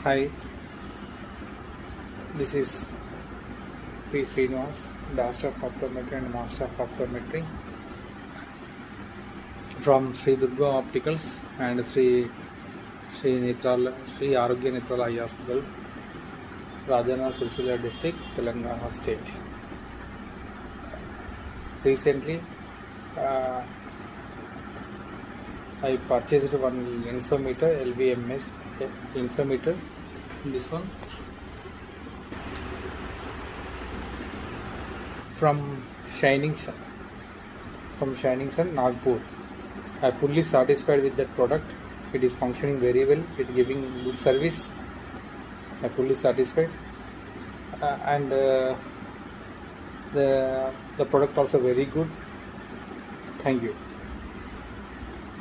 Hi, this is P. Srinivas, Master of Optometry and Master of Optometry from Sri Durga Opticals and Sri Arogya Netrala Eye Hospital, Rajana Sircilla District, Telangana State. Recently, I purchased one Lensometer, LVMS Lensometer. This one from Shiningsun, Nagpur. I am fully satisfied with that product. It is functioning very well. It is giving good service. I am fully satisfied, and the product also very good. Thank you.